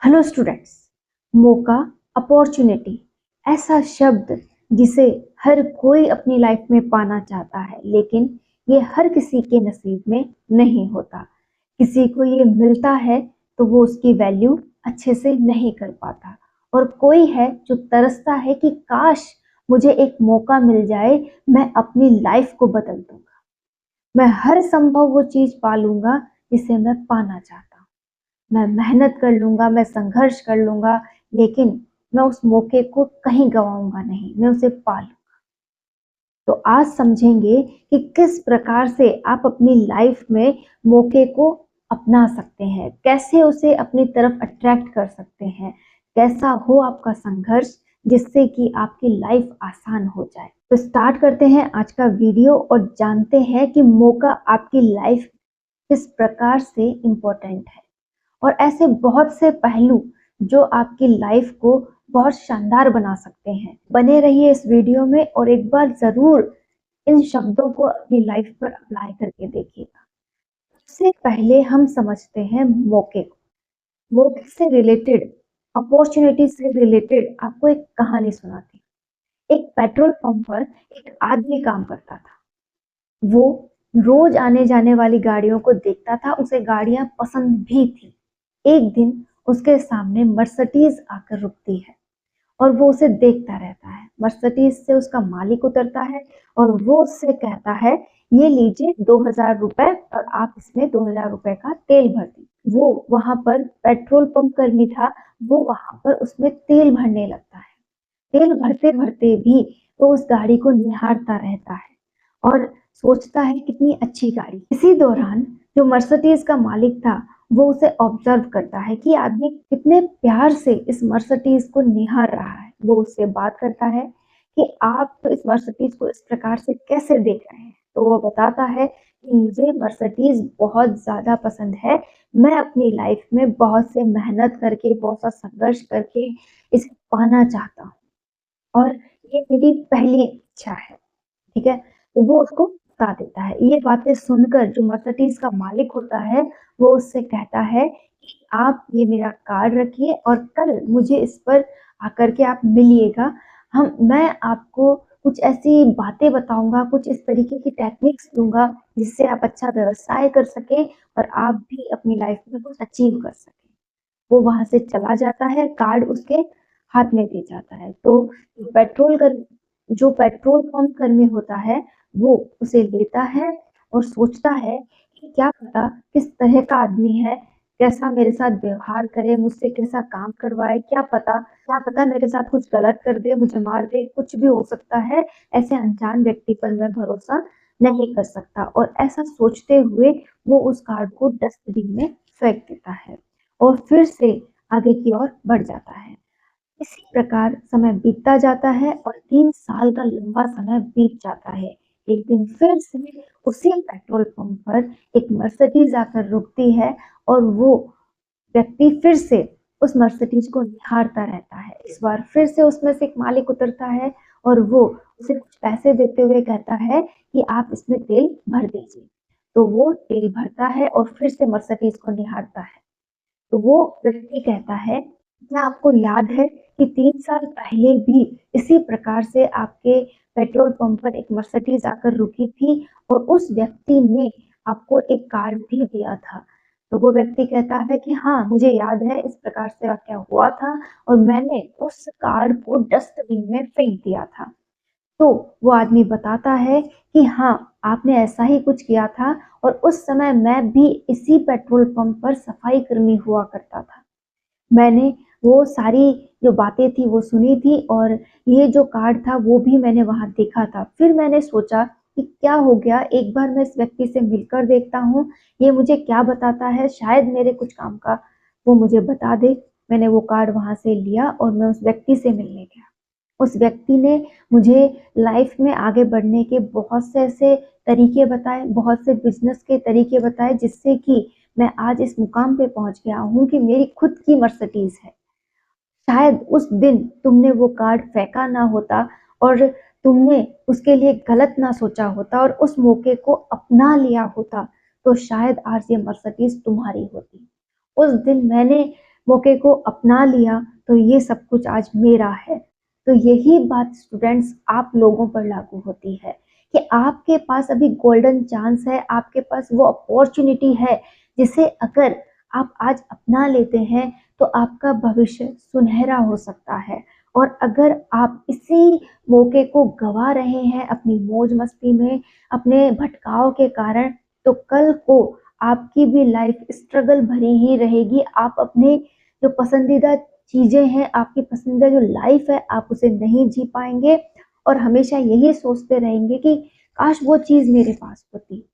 Hello students. मौका, opportunity ऐसा शब्द जिसे हर कोई अपनी लाइफ में पाना चाहता है, लेकिन ये हर किसी के नसीब में नहीं होता। किसी को ये मिलता है तो वो उसकी वैल्यू अच्छे से नहीं कर पाता, और कोई है जो तरसता है कि काश मुझे एक मौका मिल जाए, मैं अपनी लाइफ को बदल दूंगा, मैं हर संभव वो चीज पा लूंगा जिसे मैं पाना चाहता हूँ। मैं मेहनत कर लूंगा, मैं संघर्ष कर लूंगा, लेकिन मैं उस मौके को कहीं गवाऊंगा नहीं, मैं उसे पा लूंगा। तो आज समझेंगे कि किस प्रकार से आप अपनी लाइफ में मौके को अपना सकते हैं, कैसे उसे अपनी तरफ अट्रैक्ट कर सकते हैं, कैसा हो आपका संघर्ष जिससे कि आपकी लाइफ आसान हो जाए। तो स्टार्ट करते हैं आज का वीडियो और जानते हैं कि मौका आपकी लाइफ किस प्रकार से इम्पोर्टेंट है, और ऐसे बहुत से पहलू जो आपकी लाइफ को बहुत शानदार बना सकते हैं। बने रहिए इस वीडियो में और एक बार जरूर इन शब्दों को अपनी लाइफ पर अप्लाई करके देखिएगा। सबसे पहले हम समझते हैं मौके को। मौके से रिलेटेड, अपॉर्चुनिटी से रिलेटेड आपको एक कहानी सुनाती हूँ। एक पेट्रोल पंप पर एक आदमी काम करता था। वो रोज आने जाने वाली गाड़ियों को देखता था, उसे गाड़ियां पसंद भी थी। एक दिन उसके सामने मर्सिडीज आकर रुकती है और वो उसे देखता रहता है। मर्सिडीज से उसका मालिक उतरता है और वो उससे कहता है, ये लीजिए 2,000 रुपए और आप इसमें 2,000 रुपए का तेल भर दीजिए। वो वहां पर पेट्रोल पंप कर्मी था, वो वहां पर उसमें तेल भरने लगता है। तेल भरते भरते भी वो उस गाड़ी को निहारता रहता है और सोचता है कितनी अच्छी गाड़ी। इसी दौरान जो मर्सिडीज का मालिक था वो उसे ऑब्जर्व करता है कि आदमी कितने प्यार से इस मर्सिडीज को निहार रहा है। वो उससे बात करता है कि आप तो इस मर्सिडीज को इस प्रकार से कैसे देख रहे हैं। तो वो बताता है कि मुझे मर्सिडीज बहुत ज्यादा पसंद है, मैं अपनी लाइफ में बहुत से मेहनत करके, बहुत सा संघर्ष करके इसे पाना चाहता हूँ, और ये मेरी पहली इच्छा है। ठीक है, तो वो उसको बता देता है। ये बातें सुनकर जो मर्सिडीज का मालिक होता है वो उससे कहता है कि आप ये मेरा कार्ड रखिए और कल मुझे इस पर आकर के आप मिलिएगा। मैं आपको कुछ ऐसी बातें बताऊंगा, कुछ इस तरीके की टेक्निक्स दूंगा जिससे आप अच्छा व्यवसाय कर सके और आप भी अपनी लाइफ में कुछ अचीव कर सके। वो वहां से चला जाता है, कार्ड उसके हाथ में दे जाता है। तो पेट्रोल कर जो पेट्रोल पंप कर्मी होता है वो उसे लेता है और सोचता है कि क्या पता किस तरह का आदमी है, कैसा मेरे साथ व्यवहार करे, मुझसे कैसा काम करवाए, क्या पता मेरे साथ कुछ गलत कर दे, मुझे मार दे, कुछ भी हो सकता है। ऐसे अनजान व्यक्ति पर मैं भरोसा नहीं कर सकता, और ऐसा सोचते हुए वो उस कार्ड को डस्टबिन में फेंक देता है और फिर से आगे की ओर बढ़ जाता है। इसी प्रकार समय बीतता जाता है और 3 साल का लंबा समय बीत जाता है। एक दिन फिर से उसी पेट्रोल पंप पर एक मर्सिडीज आकर रुकती है और वो व्यक्ति फिर से उस मर्सिडीज को निहारता रहता है। इस बार फिर से उसमें से एक मालिक उतरता है और वो उसे कुछ पैसे देते हुए कहता है कि आप इसमें तेल भर दीजिए। तो वो तेल भरता है और फिर से मर्सिडीज को निहारता है। तो वो व्यक्ति कहता है, क्या आपको याद है कि 3 साल पहले भी इसी प्रकार से आपके पेट्रोल पंप पर एक मर्सिडीज आकर रुकी थी और उस व्यक्ति ने आपको एक कार्ड भी दिया था। तो वो व्यक्ति कहता है कि हाँ, मुझे याद है, इस प्रकार से क्या हुआ था और मैंने उस कार्ड को डस्टबिन में फेंक दिया था। तो वो आदमी बताता है कि हाँ, आपने ऐसा ही कुछ किया था और उस समय मैं भी इसी पेट्रोल पंप पर सफाई कर्मी हुआ करता था। मैंने वो सारी जो बातें थी वो सुनी थी और ये जो कार्ड था वो भी मैंने वहां देखा था। फिर मैंने सोचा कि क्या हो गया, एक बार मैं इस व्यक्ति से मिलकर देखता हूँ, ये मुझे क्या बताता है, शायद मेरे कुछ काम का वो मुझे बता दे। मैंने वो कार्ड वहां से लिया और मैं उस व्यक्ति से मिलने गया। उस व्यक्ति ने मुझे लाइफ में आगे बढ़ने के बहुत से ऐसे तरीके बताए, बहुत से बिजनेस के तरीके बताए, जिससे कि मैं आज इस मुकाम पे पहुंच गया हूँ कि मेरी खुद की मर्सिडीज है। शायद उस दिन तुमने वो कार्ड फेंका ना होता और तुमने उसके लिए गलत ना सोचा होता और उस मौके को अपना लिया होता, तो शायद आज ये मर्सिडीज तुम्हारी होती। उस दिन मैंने मौके को अपना लिया तो ये सब कुछ आज मेरा है। तो यही बात स्टूडेंट्स आप लोगों पर लागू होती है कि आपके पास अभी गोल्डन चांस है, आपके पास वो अपॉर्चुनिटी है जिसे अगर आप आज अपना लेते हैं तो आपका भविष्य सुनहरा हो सकता है। और अगर आप इसी मौके को गवा रहे हैं अपनी मौज मस्ती में, अपने भटकाव के कारण, तो कल को आपकी भी लाइफ स्ट्रगल भरी ही रहेगी। आप अपने जो पसंदीदा चीजें हैं, आपकी पसंदीदा जो लाइफ है, आप उसे नहीं जी पाएंगे और हमेशा यही सोचते रहेंगे कि काश वो चीज मेरे पास होती।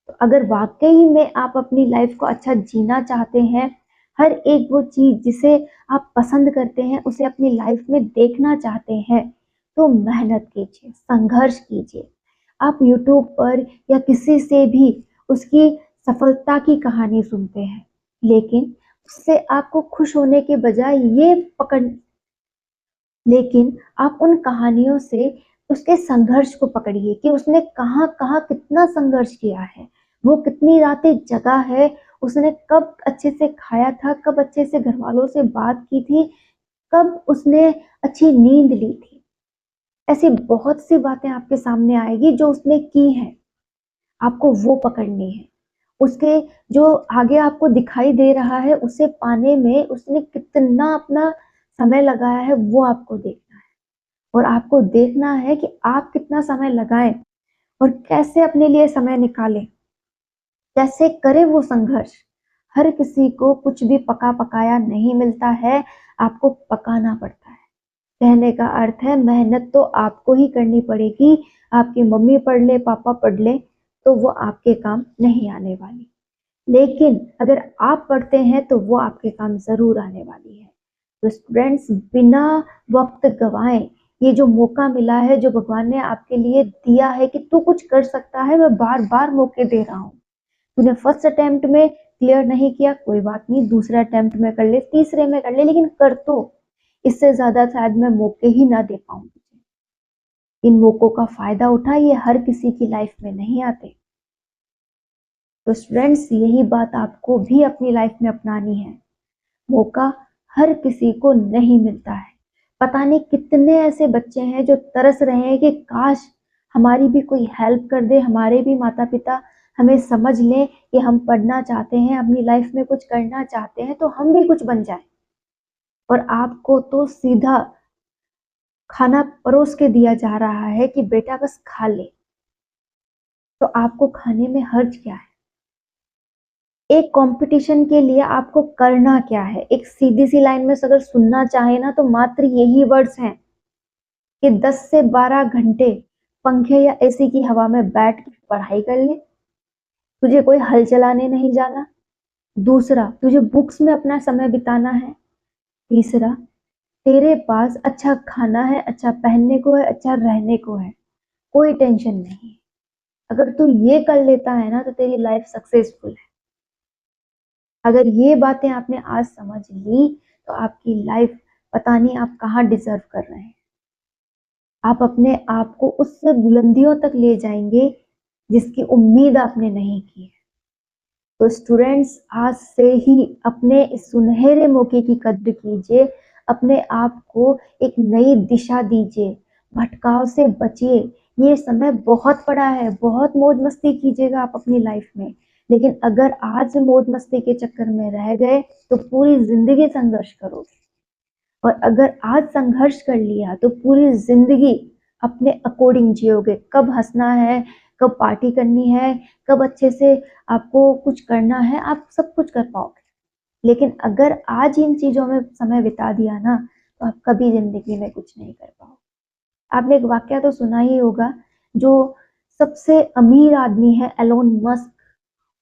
तो अगर वाकई में आप अपनी लाइफ को अच्छा जीना चाहते हैं, हर एक वो चीज जिसे आप पसंद करते हैं उसे अपनी लाइफ में देखना चाहते हैं, तो मेहनत कीजिए, संघर्ष कीजिए। आप यूट्यूब पर या किसी से भी उसकी सफलता की कहानी सुनते हैं, लेकिन उससे आपको खुश होने के बजाय ये पकड़ लेकिन आप उन कहानियों से उसके संघर्ष को पकड़िए कि उसने कहाँ कहाँ कितना संघर्ष किया है, वो कितनी रातें जगा है, उसने कब अच्छे से खाया था, कब अच्छे से घर वालों से बात की थी, कब उसने अच्छी नींद ली थी। ऐसी बहुत सी बातें आपके सामने आएगी जो उसने की हैं, आपको वो पकड़नी है। उसके जो आगे आपको दिखाई दे रहा है उसे पाने में उसने कितना अपना समय लगाया है, वो आपको देखना है। और आपको देखना है कि आप कितना समय लगाएं और कैसे अपने लिए समय निकालें, कैसे करें वो संघर्ष। हर किसी को कुछ भी पका पकाया नहीं मिलता है, आपको पकाना पड़ता है। कहने का अर्थ है मेहनत तो आपको ही करनी पड़ेगी। आपकी मम्मी पढ़ ले, पापा पढ़ ले, तो वो आपके काम नहीं आने वाली। लेकिन अगर आप पढ़ते हैं तो वो आपके काम जरूर आने वाली है। तो स्टूडेंट्स, बिना वक्त गवाएं, ये जो मौका मिला है, जो भगवान ने आपके लिए दिया है कि तू कुछ कर सकता है, मैं बार बार मौके दे रहा हूँ। तूने फर्स्ट अटेम्प्ट में क्लियर नहीं किया, कोई बात नहीं, दूसरे अटेम्प्ट में कर ले, तीसरे में कर ले, लेकिन कर तो। इससे ज्यादा शायद मैं मौके ही ना दे पाऊँ तुझे। इन मौकों का फायदा उठा, ये हर किसी की लाइफ में नहीं आते। तो स्टूडेंट्स, यही बात आपको भी अपनी लाइफ में अपनानी है। मौका हर किसी को नहीं मिलता है। पता नहीं कितने ऐसे बच्चे हैं जो तरस रहे हैं कि काश हमारी भी कोई हेल्प कर दे, हमारे भी माता पिता हमें समझ लें कि हम पढ़ना चाहते हैं, अपनी लाइफ में कुछ करना चाहते हैं, तो हम भी कुछ बन जाए। और आपको तो सीधा खाना परोस के दिया जा रहा है कि बेटा बस खा ले। तो आपको खाने में हर्ज क्या है? एक कंपटीशन के लिए आपको करना क्या है? एक सीधी सी लाइन में अगर सुनना चाहे ना तो मात्र यही वर्ड्स हैं कि 10 से 12 घंटे पंखे या एसी की हवा में बैठ के पढ़ाई कर ले। तुझे कोई हल चलाने नहीं जाना। दूसरा, तुझे बुक्स में अपना समय बिताना है। तीसरा, तेरे पास अच्छा खाना है, अच्छा पहनने को है, अच्छा रहने को है, कोई टेंशन नहीं। अगर तू ये कर लेता है ना तो तेरी लाइफ सक्सेसफुल है। अगर ये बातें आपने आज समझ ली तो आपकी लाइफ पता नहीं आप कहाँ डिजर्व कर रहे हैं। आप अपने आप को उस बुलंदियों तक ले जाएंगे जिसकी उम्मीद आपने नहीं की है। तो स्टूडेंट्स, आज से ही अपने इस सुनहरे मौके की कद्र कीजिए, अपने आप को एक नई दिशा दीजिए, भटकाव से बचिए। ये समय बहुत पड़ा है, बहुत मौज मस्ती कीजिएगा आप अपनी लाइफ में, लेकिन अगर आज मौज मस्ती के चक्कर में रह गए तो पूरी जिंदगी संघर्ष करोगे। और अगर आज संघर्ष कर लिया तो पूरी जिंदगी अपने अकॉर्डिंग जियोगे। कब हंसना है, कब पार्टी करनी है, कब अच्छे से आपको कुछ करना है, आप सब कुछ कर पाओगे। लेकिन अगर आज इन चीजों में समय बिता दिया ना तो आप कभी जिंदगी में कुछ नहीं कर पाओगे। आपने एक वाक्य तो सुना ही होगा, जो सबसे अमीर आदमी है एलोन मस्क,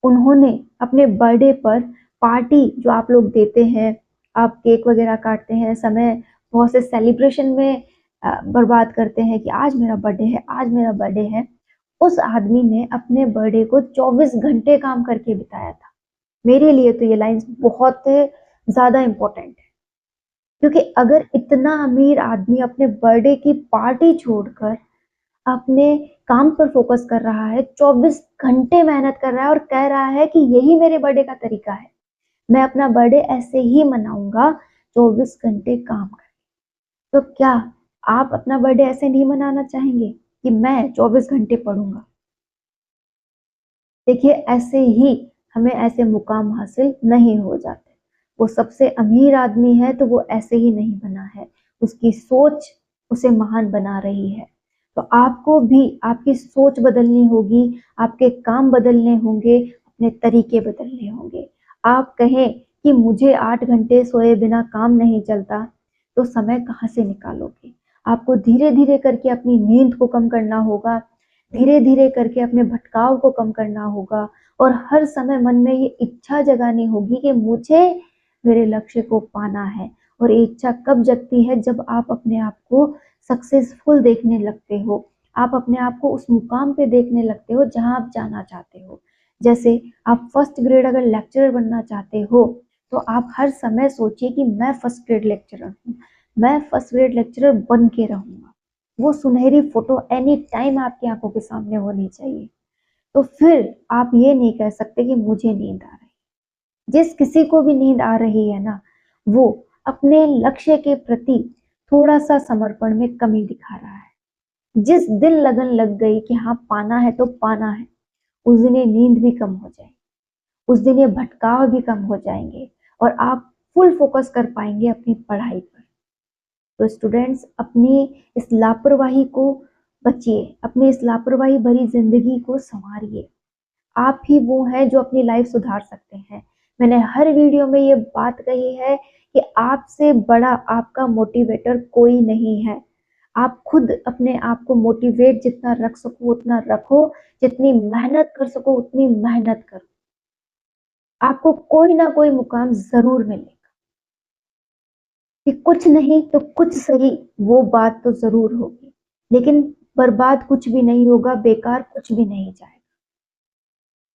उन्होंने अपने बर्थडे पर पार्टी जो आप लोग देते हैं, आप केक वगैरह काटते हैं, समय बहुत से सेलिब्रेशन में बर्बाद करते हैं कि आज मेरा बर्थडे है, आज मेरा बर्थडे है। उस आदमी ने अपने बर्थडे को 24 घंटे काम करके बिताया था। मेरे लिए तो ये लाइंस बहुत ज्यादा इंपॉर्टेंट है, क्योंकि अगर इतना अमीर आदमी अपने बर्थडे की पार्टी छोड़कर अपने काम पर फोकस कर रहा है, 24 घंटे मेहनत कर रहा है और कह रहा है कि यही मेरे बर्थडे का तरीका है, मैं अपना बर्थडे ऐसे ही मनाऊंगा 24 घंटे काम कर। तो क्या आप अपना बर्थडे ऐसे नहीं मनाना चाहेंगे कि मैं 24 घंटे पढ़ूंगा? देखिए, ऐसे ही हमें ऐसे मुकाम हासिल नहीं हो जाते। वो सबसे अमीर आदमी है तो वो ऐसे ही नहीं बना है, उसकी सोच उसे महान बना रही है। तो आपको भी आपकी सोच बदलनी होगी, आपके काम बदलने होंगे, अपने तरीके बदलने होंगे। आप कहें कि मुझे 8 घंटे सोए बिना काम नहीं चलता, तो समय कहाँ से निकालोगे? आपको धीरे धीरे करके अपनी नींद को कम करना होगा, धीरे धीरे करके अपने भटकाव को कम करना होगा, और हर समय मन में ये इच्छा जगानी होगी कि मुझे मेरे लक्ष्य को पाना है। और ये इच्छा कब जगती है? जब आप अपने आप को सक्सेसफुल देखने लगते हो, आप अपने आप को उस मुकाम पे देखने लगते हो जहां आप जाना चाहते हो। जैसे आप फर्स्ट ग्रेड अगर लेक्चरर बनना चाहते हो, तो आप हर समय सोचिए कि मैं फर्स्ट ग्रेड लेक्चरर हूँ, मैं फर्स्ट ग्रेड लेक्चरर बन के रहूंगा। वो सुनहरी फोटो एनी टाइम आपकी आंखों के सामने होनी चाहिए। तो फिर आप ये नहीं कह सकते कि मुझे नींद आ रही। जिस किसी को भी नींद आ रही है ना, वो अपने लक्ष्य के प्रति थोड़ा सा समर्पण में कमी दिखा रहा है। जिस दिन लगन लग गई कि हाँ पाना है तो पाना है, उस दिन ये नींद भी कम हो जाएगी, उस दिन ये भटकाव भी कम हो जाएंगे, और आप फुल फोकस कर पाएंगे अपनी पढ़ाई पर। तो स्टूडेंट्स, अपनी इस लापरवाही को बचिए, अपनी इस लापरवाही भरी जिंदगी को संवारिए। आप ही वो हैं जो अपनी लाइफ सुधार सकते हैं। मैंने हर वीडियो में ये बात कही है कि आपसे बड़ा आपका मोटिवेटर कोई नहीं है। आप खुद अपने आप को मोटिवेट जितना रख सको उतना रखो, जितनी मेहनत कर सको उतनी मेहनत करो। आपको कोई ना कोई मुकाम जरूर मिलेगा। कि कुछ नहीं तो कुछ सही, वो बात तो जरूर होगी, लेकिन बर्बाद कुछ भी नहीं होगा, बेकार कुछ भी नहीं जाएगा।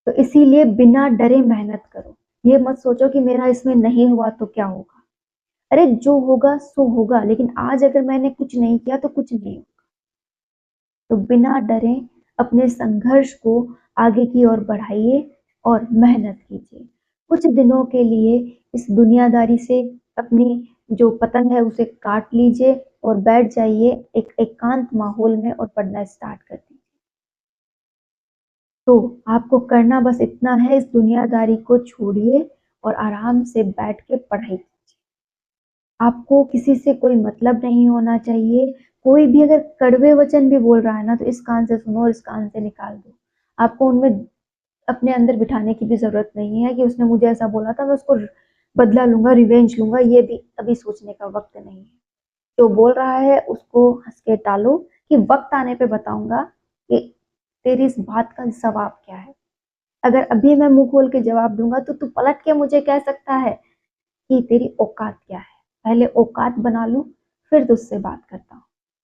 तो इसीलिए बिना डरे मेहनत करो। ये मत सोचो कि मेरा इसमें नहीं हुआ तो क्या होगा। अरे जो होगा सो होगा, लेकिन आज अगर मैंने कुछ नहीं किया तो कुछ नहीं होगा। तो बिना डरे अपने संघर्ष को आगे की ओर बढ़ाइए और मेहनत कीजिए। कुछ दिनों के लिए इस दुनियादारी से अपनी जो पतंग है उसे काट लीजिए और बैठ जाइए एक एकांत माहौल में और पढ़ना स्टार्ट कर दीजिए। तो आपको करना बस इतना है, इस दुनियादारी को छोड़िए और आराम से बैठ के पढ़ाई कीजिए। आपको किसी से कोई मतलब नहीं होना चाहिए। कोई भी अगर कड़वे वचन भी बोल रहा है ना, तो इस कान से सुनो और इस कान से निकाल दो। आपको उनमें अपने अंदर बिठाने की भी जरूरत नहीं है कि उसने मुझे ऐसा बोला था, मैं उसको बदला लूंगा, रिवेंज लूंगा। ये भी अभी सोचने का वक्त नहीं है। जो बोल रहा है उसको हंस के टालो, कि वक्त आने पे बताऊंगा कि तेरी इस बात का जवाब क्या है। अगर अभी मैं मुंह खोल के जवाब दूंगा तो तू पलट के मुझे कह सकता है कि तेरी औकात क्या है। पहले औकात बना लूं, फिर तुझसे बात करता हूँ।